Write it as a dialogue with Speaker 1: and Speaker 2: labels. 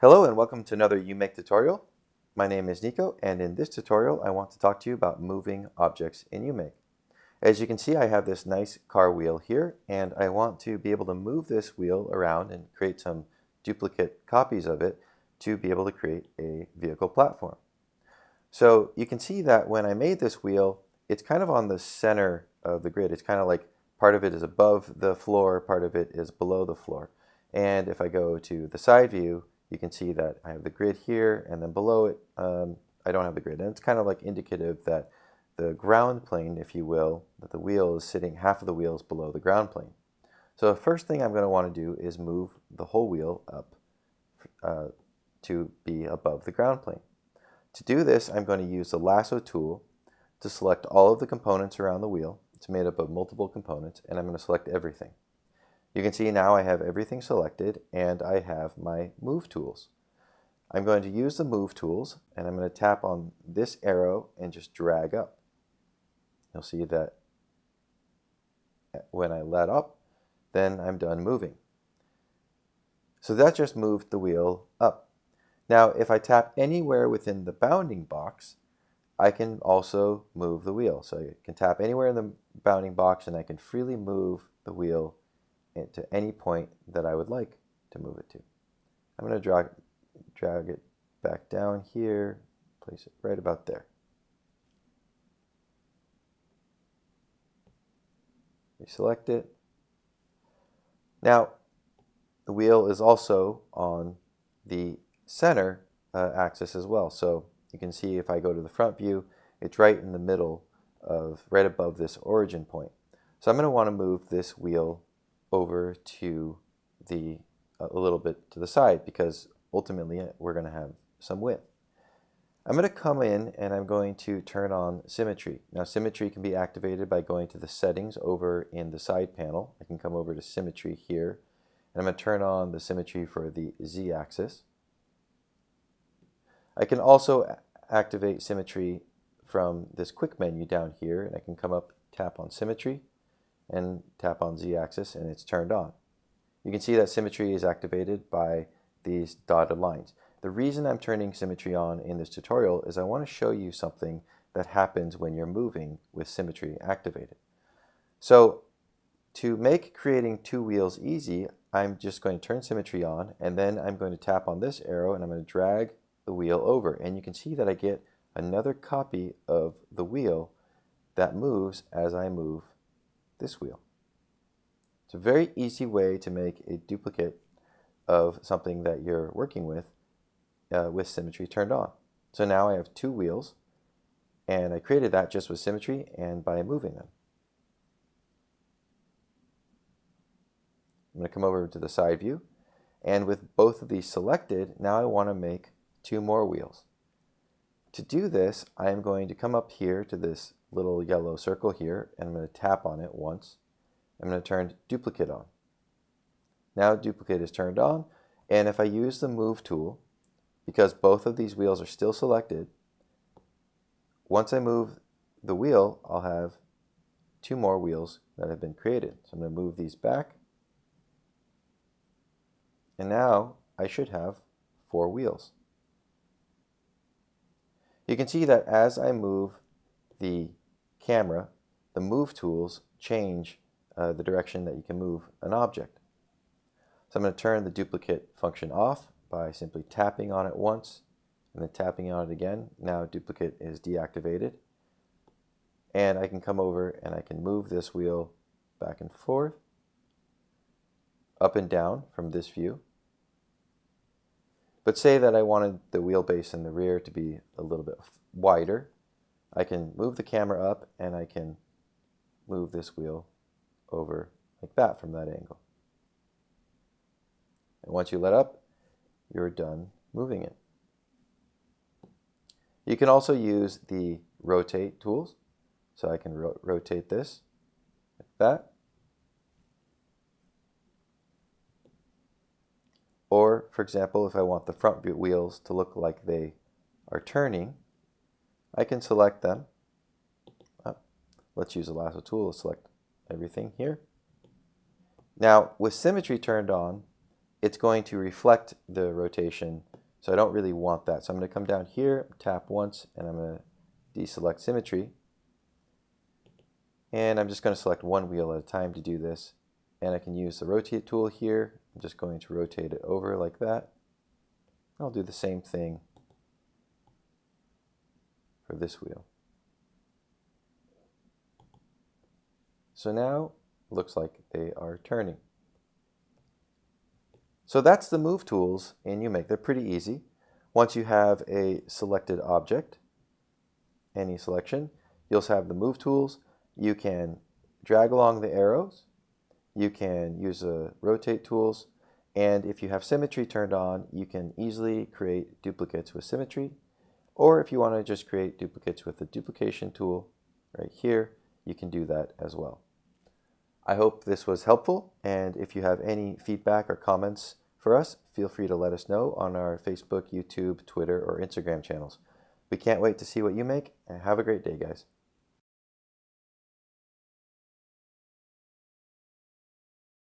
Speaker 1: Hello and welcome to another uMake tutorial. My name is Nico, and in this tutorial I want to talk to you about moving objects in uMake. As you can see, I have this nice car wheel here, and I want to be able to move this wheel around and create some duplicate copies of it to be able to create a vehicle platform. So you can see that when I made this wheel, it's kind of on the center of the grid. It's kind of like part of it is above the floor, part of it is below the floor. And if I go to the side view, you can see that I have the grid here, and then below it, I don't have the grid. And it's kind of like indicative that the ground plane, if you will, that the wheel is sitting, half of the wheel is below the ground plane. So the first thing I'm going to want to do is move the whole wheel up to be above the ground plane. To do this, I'm going to use the lasso tool to select all of the components around the wheel. It's made up of multiple components, and I'm going to select everything. You can see now I have everything selected, and I have my move tools. I'm going to use the move tools, and I'm going to tap on this arrow and just drag up. You'll see that when I let up, then I'm done moving. So that just moved the wheel up. Now, if I tap anywhere within the bounding box, I can also move the wheel. So I can tap anywhere in the bounding box, and I can freely move the wheel to any point that I would like to move it to. I'm going to drag it back down here, place it right about there. Reselect it. Now, the wheel is also on the center axis as well. So you can see if I go to the front view, it's right in the middle of, right above this origin point. So I'm going to want to move this wheel over to a little bit to the side, because ultimately we're going to have some width. I'm going to come in and I'm going to turn on symmetry. Now symmetry can be activated by going to the settings over in the side panel. I can come over to symmetry here, and I'm going to turn on the symmetry for the z-axis. I can also activate symmetry from this quick menu down here, and I can come up, tap on symmetry, and tap on z-axis, and it's turned on. You can see that symmetry is activated by these dotted lines. The reason I'm turning symmetry on in this tutorial is I want to show you something that happens when you're moving with symmetry activated. So to make creating two wheels easy, I'm just going to turn symmetry on, and then I'm going to tap on this arrow, and I'm going to drag the wheel over, and you can see that I get another copy of the wheel that moves as I move this wheel. It's a very easy way to make a duplicate of something that you're working with symmetry turned on. So now I have two wheels, and I created that just with symmetry and by moving them. I'm going to come over to the side view, and with both of these selected, now I want to make two more wheels. To do this, I am going to come up here to this little yellow circle here, and I'm going to tap on it once. I'm going to turn duplicate on. Now duplicate is turned on, and if I use the move tool, because both of these wheels are still selected, once I move the wheel, I'll have two more wheels that have been created. So I'm going to move these back, and now I should have four wheels. You can see that as I move the camera, the move tools change the direction that you can move an object. So I'm going to turn the duplicate function off by simply tapping on it once and then tapping on it again. Now duplicate is deactivated, and I can come over and I can move this wheel back and forth, up and down from this view. But say that I wanted the wheelbase in the rear to be a little bit wider. I can move the camera up, and I can move this wheel over like that from that angle. And once you let up, you're done moving it. You can also use the rotate tools. So I can rotate this like that. Or, for example, if I want the front wheels to look like they are turning, I can select them. Let's use the lasso tool to select everything here. Now, with symmetry turned on, it's going to reflect the rotation. So I don't really want that. So I'm going to come down here, tap once, and I'm going to deselect symmetry. And I'm just going to select one wheel at a time to do this. And I can use the rotate tool here. I'm just going to rotate it over like that. I'll do the same thing for this wheel. So now it looks like they are turning. So that's the move tools in uMake. They're pretty easy. Once you have a selected object, any selection, you'll have the move tools. You can drag along the arrows. You can use the rotate tools. And if you have symmetry turned on, you can easily create duplicates with symmetry. Or if you want to just create duplicates with the duplication tool right here, you can do that as well. I hope this was helpful, and if you have any feedback or comments for us, feel free to let us know on our Facebook, YouTube, Twitter, or Instagram channels. We can't wait to see what you make, and have a great day, guys.